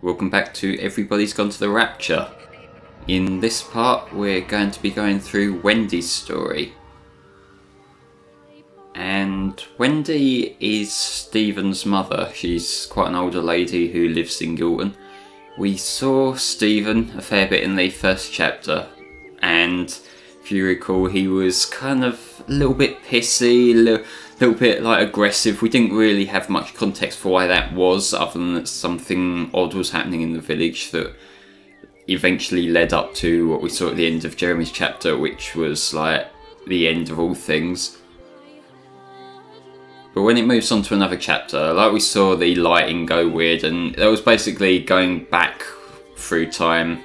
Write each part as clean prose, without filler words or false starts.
Welcome back to Everybody's Gone to the Rapture. In this part we're going to be going through Wendy's story. And Wendy is Stephen's mother. She's quite an older lady who lives in Gilton. We saw Stephen a fair bit in the first chapter, and if you recall, he was kind of a little bit pissy, a little bit like aggressive. We didn't really have much context for why that was, other than that something odd was happening in the village that eventually led up to what we saw at the end of Jeremy's chapter, which was like the end of all things. But when it moves on to another chapter, like we saw the lighting go weird, and that was basically going back through time,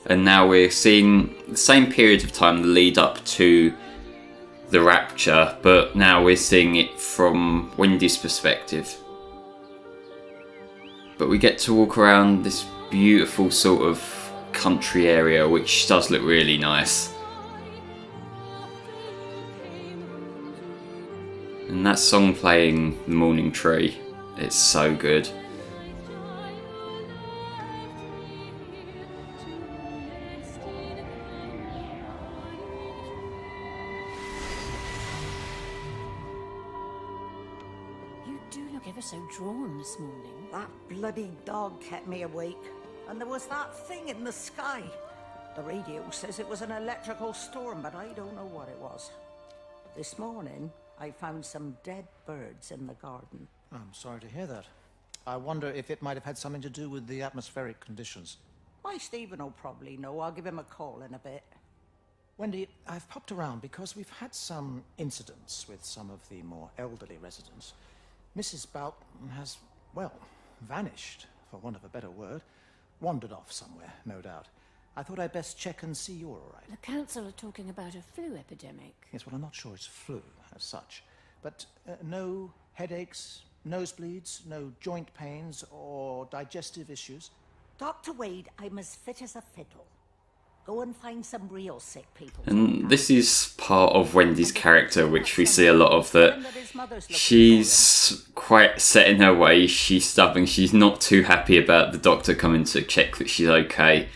and now we're seeing the same period of time, the lead up to the Rapture, but now we're seeing it from Wendy's perspective. But we get to walk around this beautiful sort of country area, which does look really nice. And that song playing, The Morning Tree, it's so good. You do look ever so drawn this morning. That bloody dog kept me awake. And there was that thing in the sky. The radio says it was an electrical storm, but I don't know what it was. This morning, I found some dead birds in the garden. I'm sorry to hear that. I wonder if it might have had something to do with the atmospheric conditions. Why, Stephen will probably know. I'll give him a call in a bit. Wendy, I've popped around because we've had some incidents with some of the more elderly residents. Mrs. Boughton has, well, vanished, for want of a better word. Wandered off somewhere, no doubt. I thought I'd best check and see you're all right. The council are talking about a flu epidemic. Yes, well, I'm not sure it's flu as such. But no headaches, nosebleeds, no joint pains or digestive issues? Dr. Wade, I'm as fit as a fiddle. Go and find some real sick people. And this is part of Wendy's character, which we see a lot of, that she's quite set in her ways, she's stubborn, she's not too happy about the doctor coming to check that she's okay.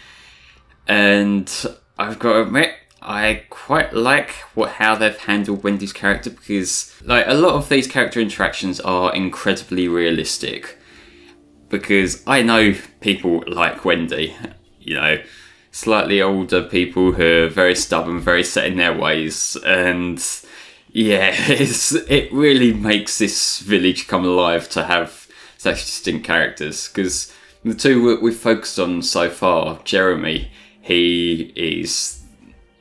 And I've got to admit, I quite like how they've handled Wendy's character, because like a lot of these character interactions are incredibly realistic. Because I know people like Wendy, you know, slightly older people who are very stubborn, very set in their ways, and yeah, it really makes this village come alive to have such distinct characters. Because the two we've focused on so far, Jeremy, he is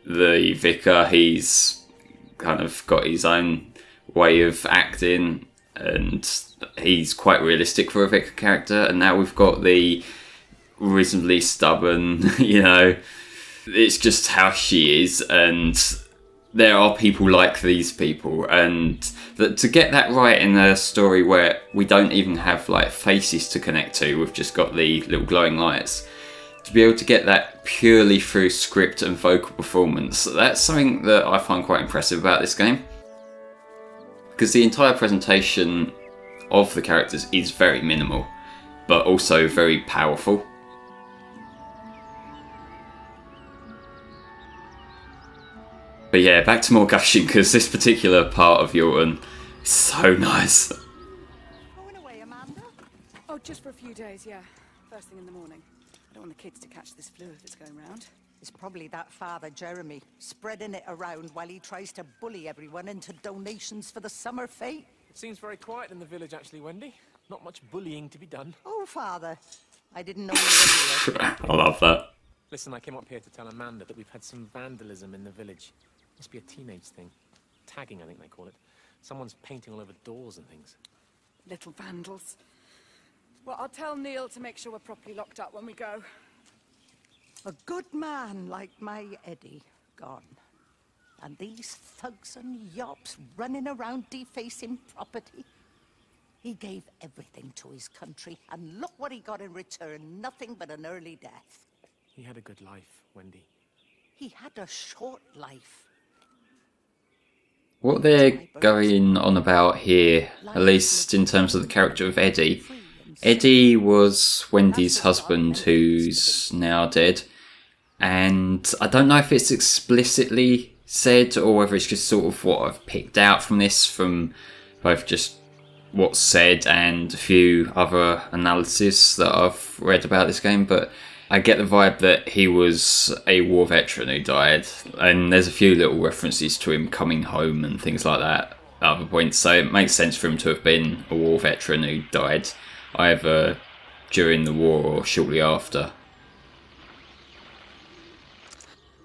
the vicar, he's kind of got his own way of acting, and he's quite realistic for a vicar character, and now we've got the reasonably stubborn, you know, it's just how she is, and there are people like these people, and to get that right in a story where we don't even have like faces to connect to, we've just got the little glowing lights, to be able to get that purely through script and vocal performance, that's something that I find quite impressive about this game, because the entire presentation of the characters is very minimal but also very powerful. But yeah, back to more gushing, because this particular part of Yorton is so nice. Going away, Amanda? Oh, just for a few days, yeah. First thing in the morning. I don't want the kids to catch this flu if it's going round. It's probably that father, Jeremy, spreading it around while he tries to bully everyone into donations for the summer fete. It seems very quiet in the village, actually, Wendy. Not much bullying to be done. Oh, father, I didn't know you were here. I love that. Listen, I came up here to tell Amanda that we've had some vandalism in the village. Must be a teenage thing. Tagging, I think they call it. Someone's painting all over doors and things. Little vandals. Well, I'll tell Neil to make sure we're properly locked up when we go. A good man like my Eddie gone. And these thugs and yops running around defacing property. He gave everything to his country, and look what he got in return. Nothing but an early death. He had a good life, Wendy. He had a short life. What they're going on about here, at least in terms of the character of Eddie, Eddie was Wendy's husband, who's now dead. And I don't know if it's explicitly said or whether it's just sort of what I've picked out from this, from both just what's said and a few other analyses that I've read about this game, but I get the vibe that he was a war veteran who died, and there's a few little references to him coming home and things like that at other points, so it makes sense for him to have been a war veteran who died either during the war or shortly after.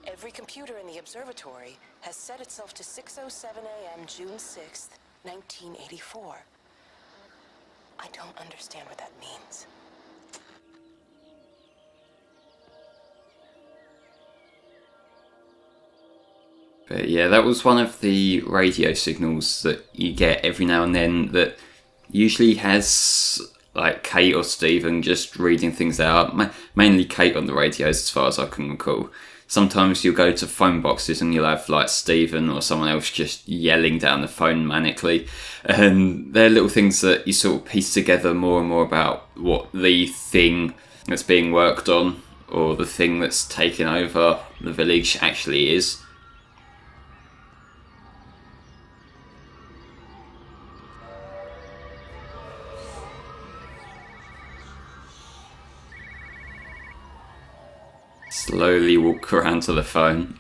Every computer in the observatory has set itself to 6:07 a.m. June 6th, 1984. I don't understand what that means. But yeah, that was one of the radio signals that you get every now and then that usually has like Kate or Stephen just reading things out. Mainly Kate on the radios as far as I can recall. Sometimes you'll go to phone boxes and you'll have like Stephen or someone else just yelling down the phone manically. And they're little things that you sort of piece together more and more about what the thing that's being worked on or the thing that's taken over the village actually is. Slowly walk around to the phone.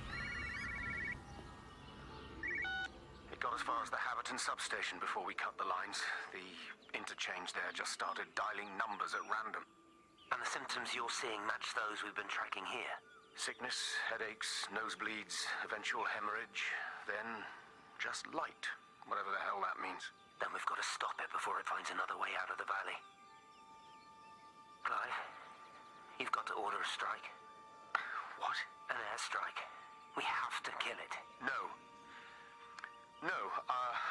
It got as far as the Haverton substation before we cut the lines. The interchange there just started dialing numbers at random. And the symptoms you're seeing match those we've been tracking here? Sickness, headaches, nosebleeds, eventual hemorrhage, then just light, whatever the hell that means. Then we've got to stop it before it finds another way out of the valley. Clive, you've got to order a strike. What? An airstrike. We have to kill it. No. No,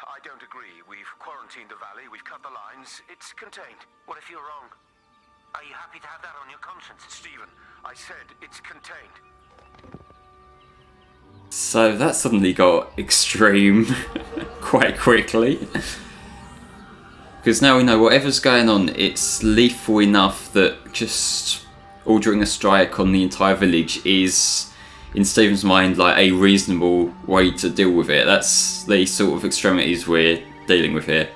I don't agree. We've quarantined the valley, we've cut the lines, it's contained. What if you're wrong? Are you happy to have that on your conscience? Stephen, I said it's contained. So that suddenly got extreme quite quickly. Because now we know whatever's going on, it's lethal enough that just ordering a strike on the entire village is, in Stephen's mind, like a reasonable way to deal with it. That's the sort of extremities we're dealing with here.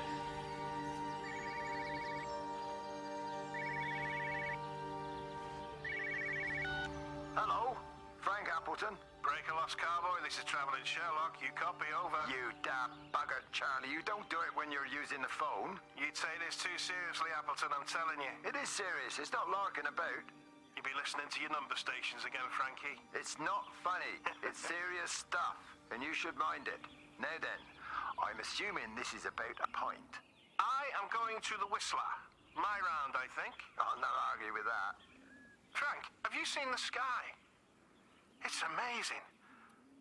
Hello, Frank Appleton. Breaker lost cowboy, this is Travelling Sherlock. You copy, over. You damn bugger, Charlie. You don't do it when you're using the phone. You'd say this too seriously, Appleton, I'm telling you. It is serious. It's not larking about. You be listening to your number stations again, Frankie. It's not funny. It's serious stuff, and you should mind it. Now then, I'm assuming this is about a pint. I am going to the Whistler. My round, I think. I'll not argue with that. Frank, have you seen the sky? It's amazing.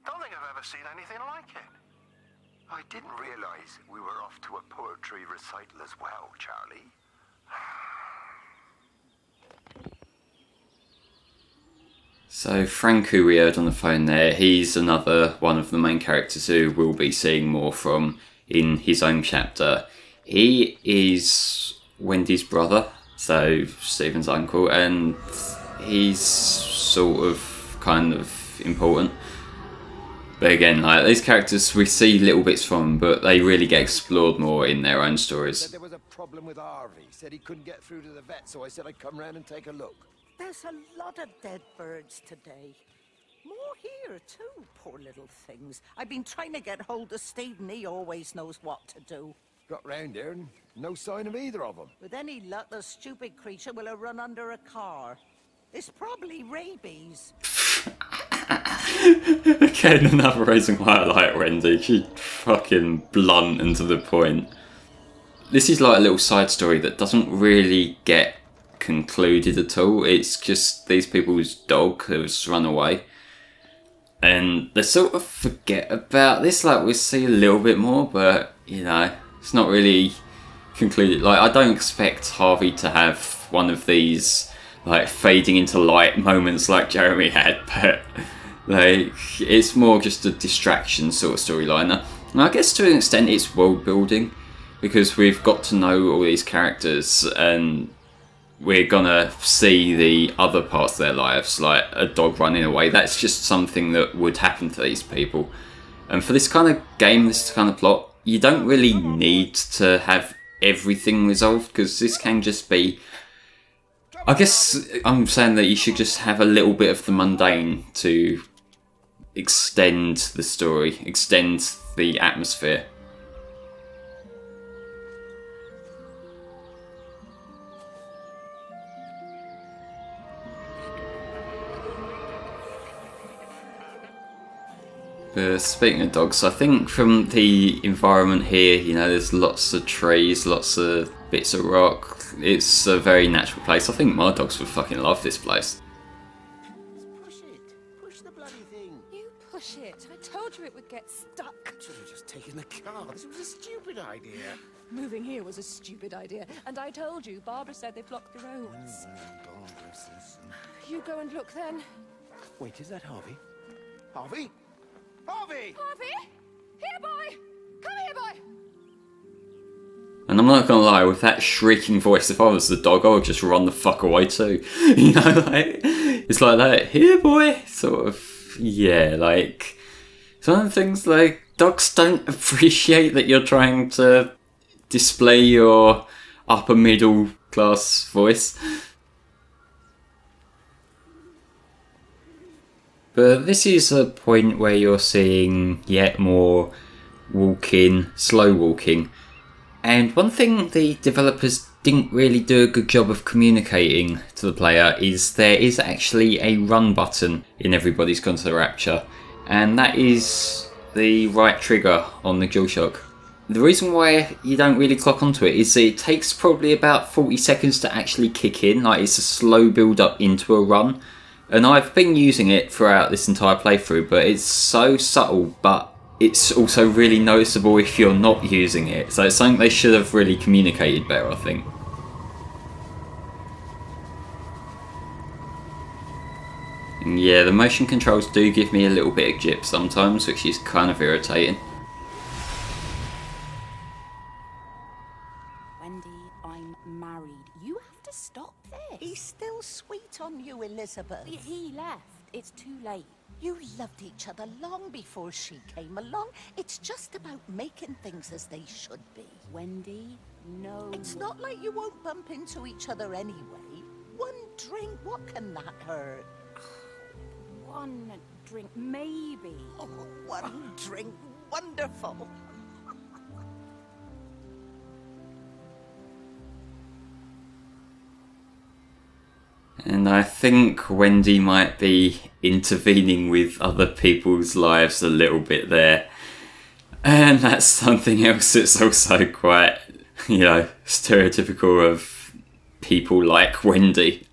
Don't think I've ever seen anything like it. I didn't realize we were off to a poetry recital as well, Charlie. So Frank, who we heard on the phone there, he's another one of the main characters who we'll be seeing more from in his own chapter. He is Wendy's brother, so Stephen's uncle, and he's sort of kind of important. But again, like these characters, we see little bits from, but they really get explored more in their own stories. Said there was a problem with Harvey. Said he couldn't get through to the vet, so I said I'd come round and take a look. There's a lot of dead birds today. More here, too, poor little things. I've been trying to get hold of Stephen. He always knows what to do. Got round here and no sign of either of them. With any luck, the stupid creature will have run under a car. It's probably rabies. Again, another reason why I like Wendy. She's fucking blunt and to the point. This is like a little side story that doesn't really get concluded at all. It's just these people's dog has run away. And they sort of forget about this. Like, we'll see a little bit more, but, you know, it's not really concluded. Like, I don't expect Harvey to have one of these, like, fading into light moments like Jeremy had, but, like, it's more just a distraction sort of storyline. And I guess to an extent it's world building, because we've got to know all these characters, and we're gonna see the other parts of their lives, like a dog running away. That's just something that would happen to these people. And for this kind of game, this kind of plot, you don't really need to have everything resolved, because this can just be... I guess I'm saying that you should just have a little bit of the mundane to extend the story, extend the atmosphere. Speaking of dogs, I think from the environment here, you know, there's lots of trees, lots of bits of rock. It's a very natural place. I think my dogs would fucking love this place. Push it. Push the bloody thing. You push it. I told you it would get stuck. Should have just taken the car. This was a stupid idea. Moving here was a stupid idea, and I told you, Barbara said they've blocked the roads. You go and look then. Wait, is that Harvey? Harvey? Harvey! Harvey! Here, boy! Come here, boy! And I'm not gonna lie, with that shrieking voice, if I was the dog, I would just run the fuck away too. You know, like, it's like that, here boy, sort of, yeah, like, some of the things, like, dogs don't appreciate that you're trying to display your upper middle class voice. But this is a point where you're seeing yet more walking, slow walking. And one thing the developers didn't really do a good job of communicating to the player is there is actually a run button in Everybody's Gone to the Rapture. And that is the right trigger on the DualShock. The reason why you don't really clock onto it is that it takes probably about 40 seconds to actually kick in. Like, it's a slow build up into a run. And I've been using it throughout this entire playthrough, but it's so subtle, but it's also really noticeable if you're not using it. So it's something they should have really communicated better, I think. And yeah, the motion controls do give me a little bit of jip sometimes, which is kind of irritating. Wendy, I'm married. You have to stop this. He's still sweet on you, Elizabeth. He left. It's too late. You loved each other long before she came along. It's just about making things as they should be. Wendy, no. It's not like you won't bump into each other anyway. One drink, what can that hurt? One drink, maybe. Oh, one drink, wonderful. And I think Wendy might be intervening with other people's lives a little bit there. And that's something else that's also quite, you know, stereotypical of people like Wendy.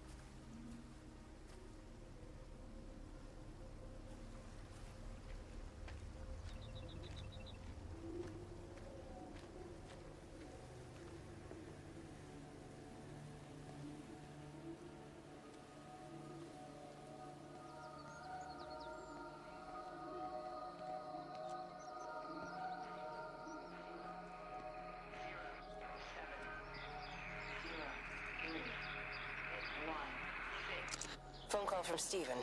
Phone call from Stephen.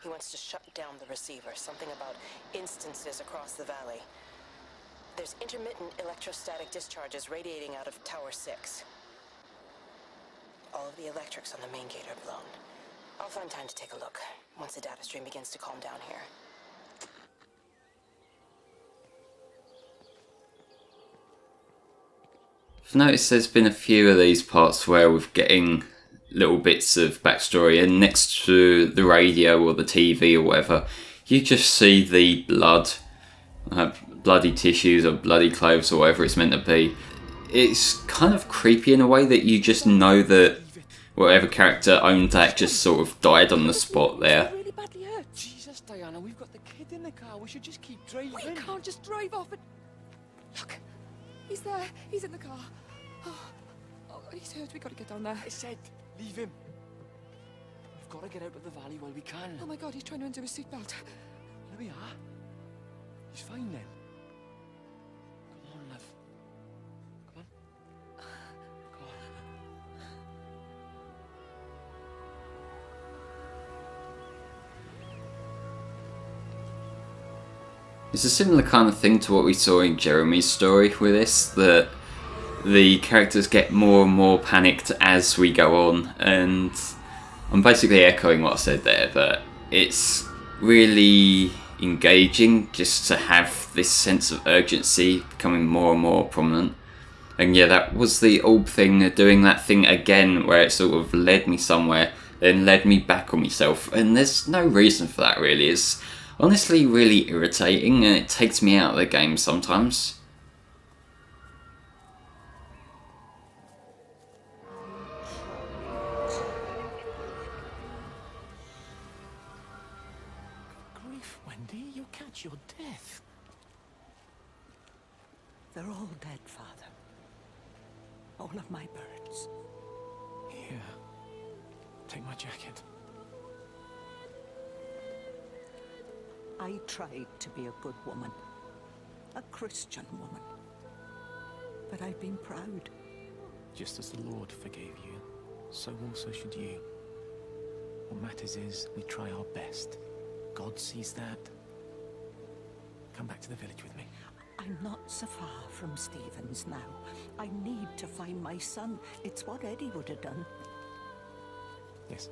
He wants to shut down the receiver. Something about instances across the valley. There's intermittent electrostatic discharges radiating out of Tower 6. All of the electrics on the main gate are blown. I'll find time to take a look once the data stream begins to calm down here. I've noticed there's been a few of these parts where we're getting little bits of backstory, and next to the radio or the TV or whatever, you just see the blood, bloody tissues or bloody clothes or whatever it's meant to be. It's kind of creepy in a way that you just know that whatever character owned that just sort of died on the spot there. Really badly hurt. Jesus, Diana, we've got the kid in the car. We should just keep driving. We can't just drive off and... Look, he's there. He's in the car. Oh, he's hurt. We gotta get down there. I said, leave him. We've got to get out of the valley while we can. Oh my God, he's trying to undo his seatbelt. There we are. He's fine then. Come on, love. Come on. Come on. It's a similar kind of thing to what we saw in Jeremy's story with this, that the characters get more and more panicked as we go on, and I'm basically echoing what I said there, but it's really engaging just to have this sense of urgency becoming more and more prominent. And yeah, that was the orb thing, doing that thing again where it sort of led me somewhere, then led me back on myself, and there's no reason for that really. It's honestly really irritating and it takes me out of the game sometimes. Grief, Wendy, you'll catch your death. They're all dead, Father. All of my birds. Here, take my jacket. I tried to be a good woman. A Christian woman. But I've been proud. Just as the Lord forgave you, so also should you. What matters is we try our best. God sees that. Come back to the village with me. I'm not so far from Stephen's now. I need to find my son. It's what Eddie would have done. Yes.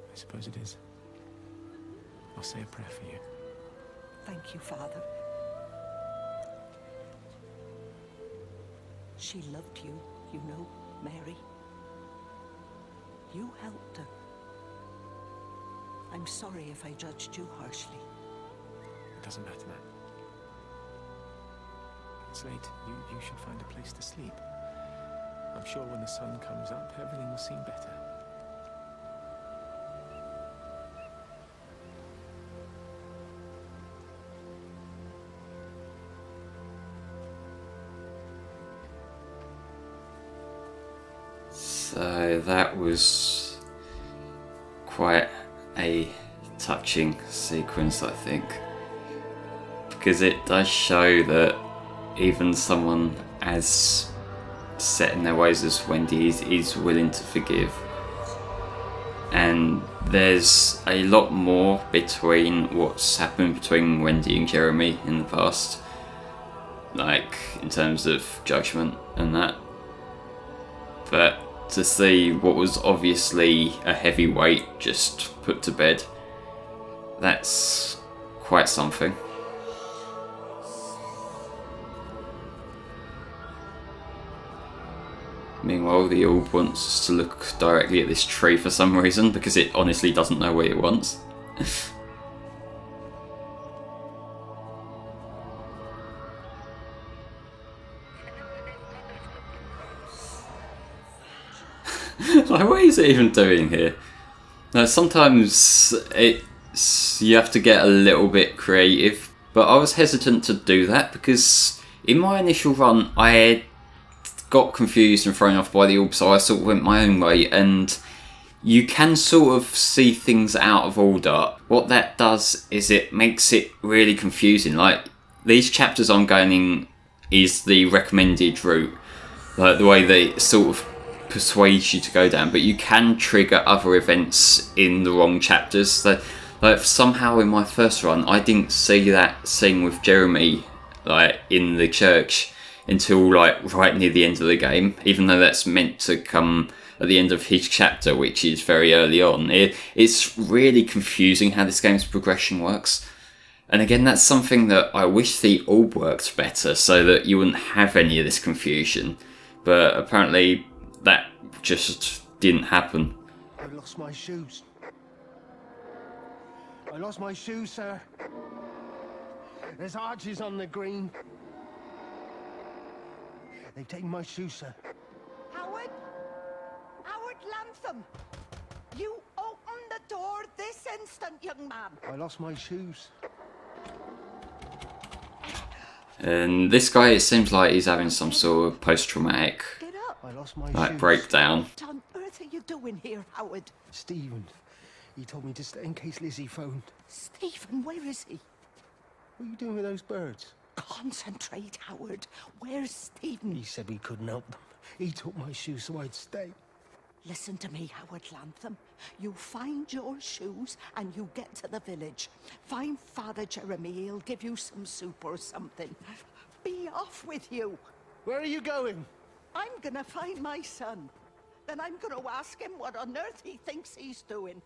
I suppose it is. I'll say a prayer for you. Thank you, Father. She loved you, you know, Mary. You helped her. I'm sorry if I judged you harshly. It doesn't matter, Matt. It's late. You should find a place to sleep. I'm sure when the sun comes up, everything will seem better. So that was quite a touching sequence, I think, because it does show that even someone as set in their ways as Wendy is willing to forgive. And there's a lot more between what's happened between Wendy and Jeremy in the past, like in terms of judgment and that. But to see what was obviously a heavy weight just put to bed, that's quite something. Meanwhile, the orb wants us to look directly at this tree for some reason, because it honestly doesn't know what it wants. Like, what is it even doing here? Now, sometimes you have to get a little bit creative, but I was hesitant to do that because in my initial run I had got confused and thrown off by the orb, so I sort of went my own way, and you can sort of see things out of order. What that does is it makes it really confusing. Like, these chapters I'm going in is the recommended route, like the way they sort of persuades you to go down, but you can trigger other events in the wrong chapters. So, like, somehow in my first run I didn't see that scene with Jeremy, like, in the church until like right near the end of the game, even though that's meant to come at the end of his chapter, which is very early on. It's really confusing how this game's progression works. And again, that's something that I wish the orb worked better, so that you wouldn't have any of this confusion. But apparently that just didn't happen. I lost my shoes. I lost my shoes, sir. There's arches on the green. They've taken my shoes, sir. Howard? Howard Lantham! You open the door this instant, young man! I lost my shoes. And this guy, it seems like he's having some sort of post-traumatic breakdown. What on earth are you doing here, Howard? Stephen. He told me to stay in case Lizzie phoned. Stephen, where is he? What are you doing with those birds? Concentrate, Howard. Where's Stephen? He said we couldn't help them. He took my shoes so I'd stay. Listen to me, Howard Lantham. You find your shoes and you get to the village. Find Father Jeremy, he'll give you some soup or something. Be off with you. Where are you going? I'm gonna find my son. Then I'm gonna ask him what on earth he thinks he's doing.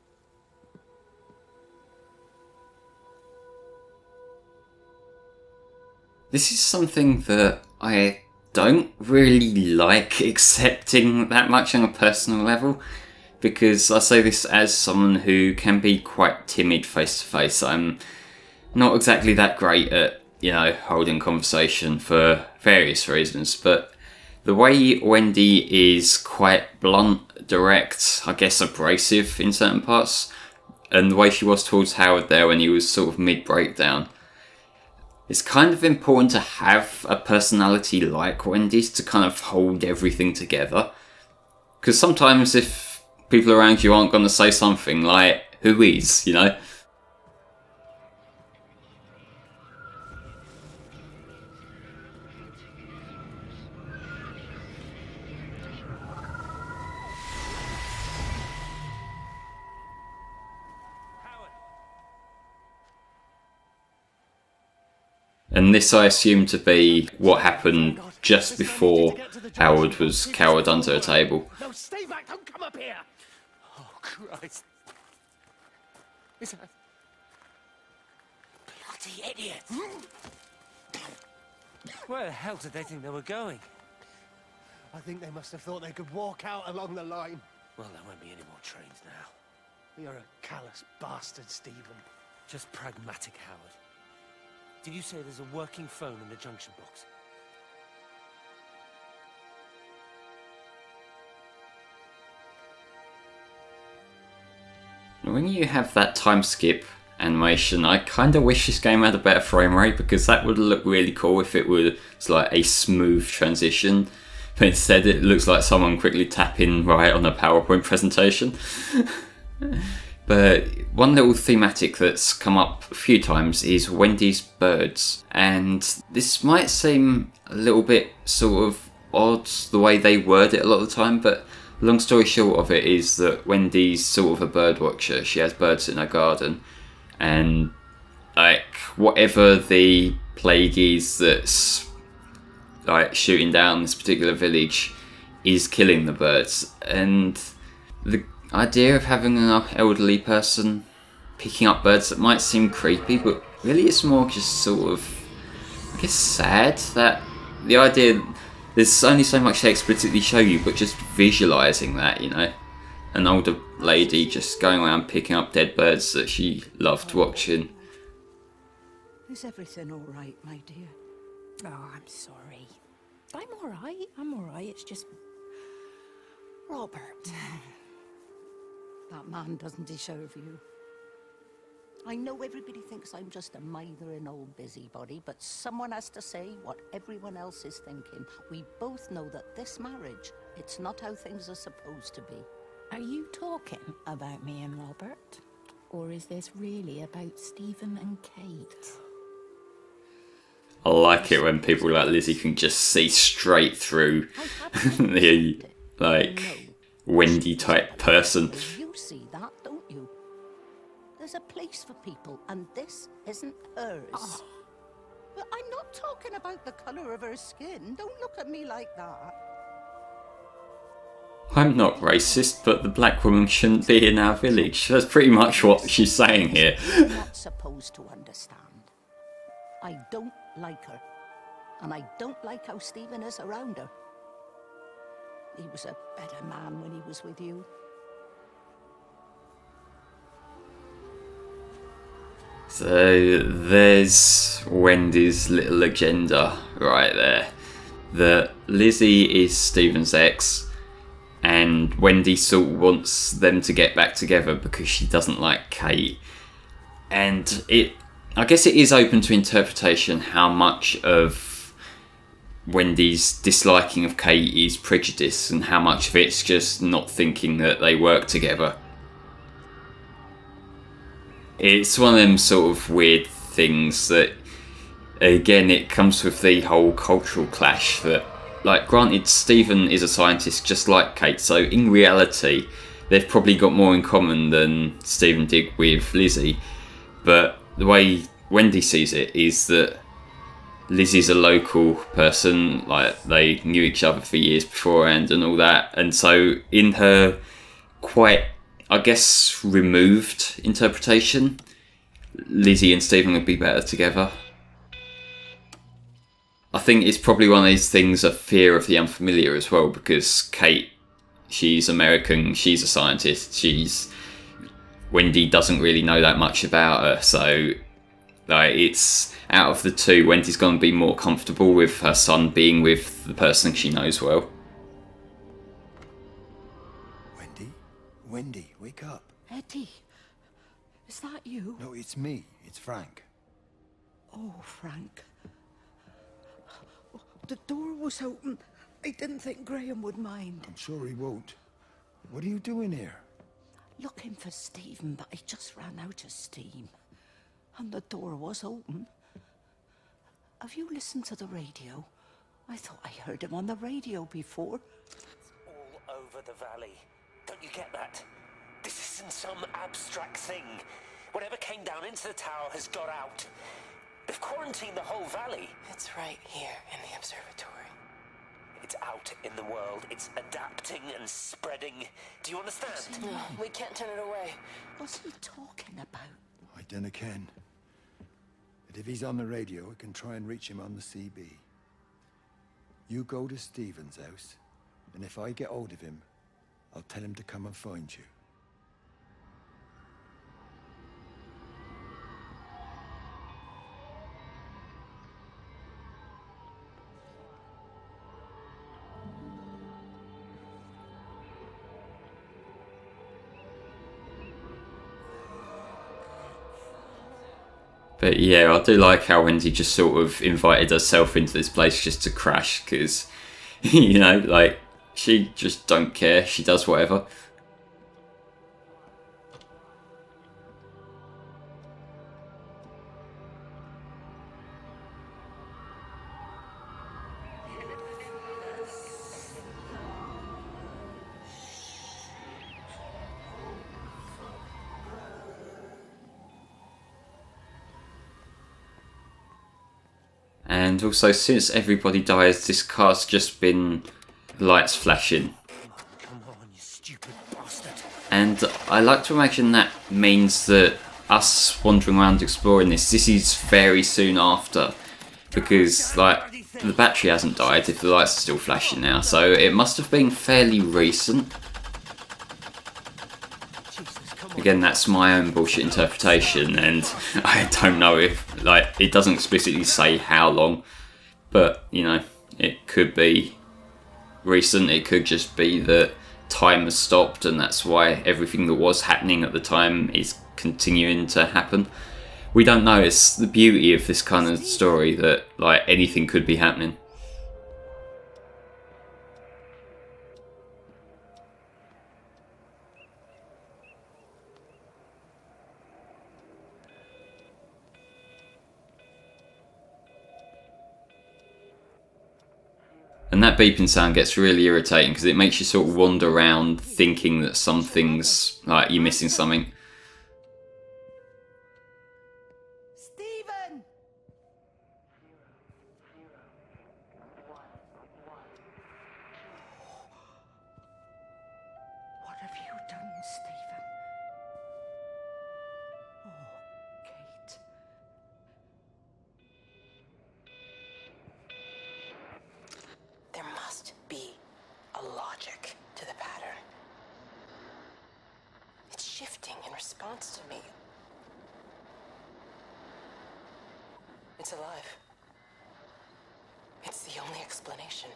This is something that I don't really like accepting that much on a personal level, because I say this as someone who can be quite timid face to face. I'm not exactly that great at, you know, holding conversation for various reasons, but the way Wendy is quite blunt, direct, I guess abrasive in certain parts, and the way she was towards Howard there when he was sort of mid-breakdown, it's kind of important to have a personality like Wendy's to kind of hold everything together. Because sometimes if people around you aren't going to say something, like, who is, you know? And this I assume to be what happened just before Howard was cowered under a table. No, stay back! Don't come up here! Oh, Christ. Is that... Bloody idiot! Where the hell did they think they were going? I think they must have thought they could walk out along the line. Well, there won't be any more trains now. You're a callous bastard, Stephen. Just pragmatic, Howard. Did you say there's a working phone in the junction box? When you have that time skip animation, I kind of wish this game had a better frame rate, because that would look really cool if it was like a smooth transition. But instead it looks like someone quickly tapping right on a PowerPoint presentation. But one little thematic that's come up a few times is Wendy's birds. And this might seem a little bit sort of odd the way they word it a lot of the time, but long story short of it is that Wendy's sort of a bird watcher. She has birds in her garden, and like whatever the plague is that's like shooting down this particular village is killing the birds. And the idea of having an elderly person picking up birds, that might seem creepy, but really it's more just sort of, I guess, sad that the idea, there's only so much they explicitly show you, but just visualising that, you know, an older lady just going around picking up dead birds that she loved watching. Is everything all right, my dear? Oh, I'm sorry. I'm all right. It's just... Robert. That man doesn't deserve you. I know everybody thinks I'm just a mithering old busybody, but someone has to say what everyone else is thinking. We both know that this marriage, it's not how things are supposed to be. Are you talking about me and Robert? Or is this really about Stephen and Kate? I like it when people like Lizzie can just see straight through the, like, Wendy type person. You see that, don't you? There's a place for people, and this isn't hers. Oh. But I'm not talking about the colour of her skin. Don't look at me like that. I'm not racist, but the black woman shouldn't be in our village. That's pretty much what she's saying here. You're not supposed to understand. I don't like her. And I don't like how Stephen is around her. He was a better man when he was with you. So there's Wendy's little agenda right there. That Lizzie is Stephen's ex, and Wendy sort of wants them to get back together because she doesn't like Kate. And I guess it is open to interpretation how much of Wendy's disliking of Kate is prejudice and how much of it's just not thinking that they work together. It's one of them sort of weird things that, again, it comes with the whole cultural clash that like, granted, Stephen is a scientist just like Kate, so in reality, they've probably got more in common than Stephen did with Lizzie. But the way Wendy sees it is that Lizzie's a local person, like, they knew each other for years beforehand and all that, and so in her quite, I guess, removed interpretation, Lizzie and Stephen would be better together. I think it's probably one of these things of fear of the unfamiliar as well, because Kate, she's American, she's a scientist, Wendy doesn't really know that much about her, so like, it's out of the two, Wendy's going to be more comfortable with her son being with the person she knows well. Wendy, wake up. Eddie, is that you? No, it's me. It's Frank. Oh, Frank. The door was open. I didn't think Graham would mind. I'm sure he won't. What are you doing here? Looking for Stephen, but I just ran out of steam. And the door was open. Have you listened to the radio? I thought I heard him on the radio before. It's all over the valley. Don't you get that? This isn't some abstract thing. Whatever came down into the tower has got out. They've quarantined the whole valley. It's right here in the observatory. It's out in the world. It's adapting and spreading. Do you understand? No, we can't turn it away. What's he talking about? I dunno ken. But if he's on the radio, I can try and reach him on the CB. You go to Stephen's house, and if I get hold of him, I'll tell him to come and find you. But yeah, I do like how Wendy just sort of invited herself into this place just to crash, because, you know, like, she just don't care, she does whatever. And also, since everybody dies, this car's just been lights flashing. Come on, you stupid bastard. And I like to imagine that means that us wandering around exploring this is very soon after. Because, like, the battery hasn't died if the lights are still flashing now, so it must have been fairly recent. Again, that's my own bullshit interpretation, and I don't know if, like, it doesn't explicitly say how long, but, you know, it could be recent, it could just be that time has stopped and that's why everything that was happening at the time is continuing to happen. We don't know, it's the beauty of this kind of story that, like, anything could be happening. And that beeping sound gets really irritating because it makes you sort of wander around thinking that something's, like, you're missing something. Stephen! What have you done, Stephen? Oh, Kate. There must be a logic to the pattern. It's shifting in response to me. It's alive. It's the only explanation.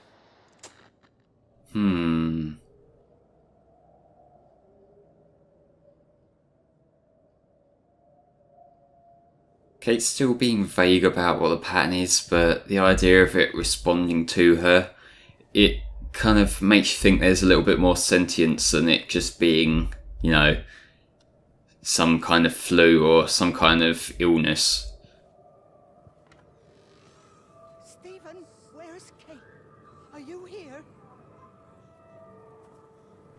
Kate's still being vague about what the pattern is, but the idea of it responding to her, it kind of makes you think there's a little bit more sentience than it just being, you know, some kind of flu or some kind of illness. Stephen, where's Kate? Are you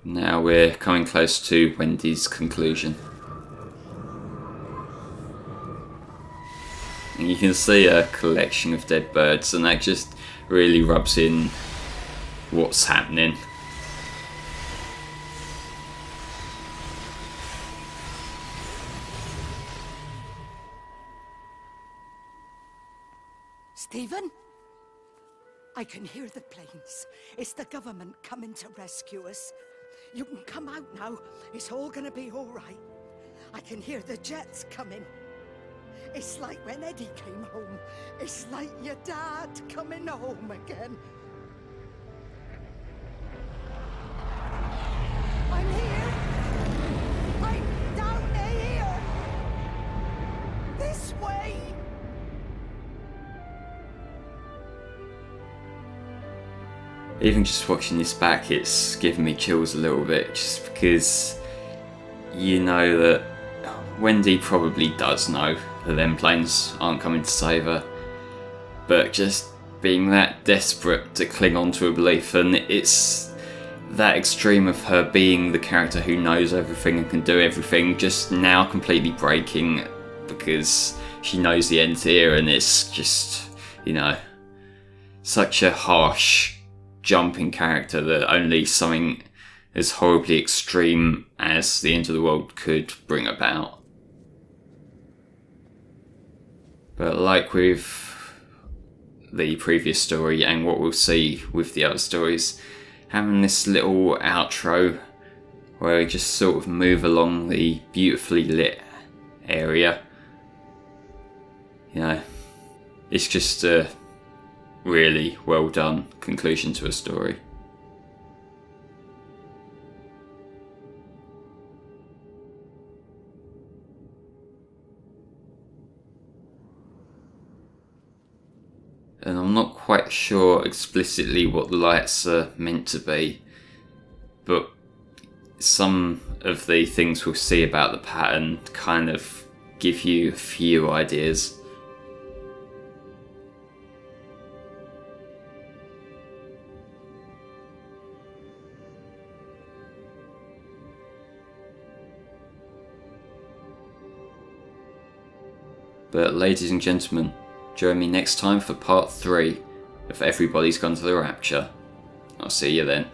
Now we're coming close to Wendy's conclusion. And you can see a collection of dead birds, and that just really rubs in what's happening. Stephen? I can hear the planes. It's the government coming to rescue us. You can come out now. It's all gonna be all right. I can hear the jets coming. It's like when Eddie came home. It's like your dad coming home again. I'm here. I'm down here. This way. Even just watching this back, it's giving me chills a little bit, just because you know that Wendy probably does know that them planes aren't coming to save her, but just being that desperate to cling on to a belief, and it's that extreme of her being the character who knows everything and can do everything, just now completely breaking because she knows the end's here, and it's just, you know, such a harsh jump in character that only something as horribly extreme as the end of the world could bring about. But like with the previous story and what we'll see with the other stories, having this little outro where we just sort of move along the beautifully lit area, you know, it's just a really well done conclusion to a story. And I'm not quite sure explicitly what the lights are meant to be, but some of the things we'll see about the pattern kind of give you a few ideas. But ladies and gentlemen, join me next time for part 3 of Everybody's Gone to the Rapture. I'll see you then.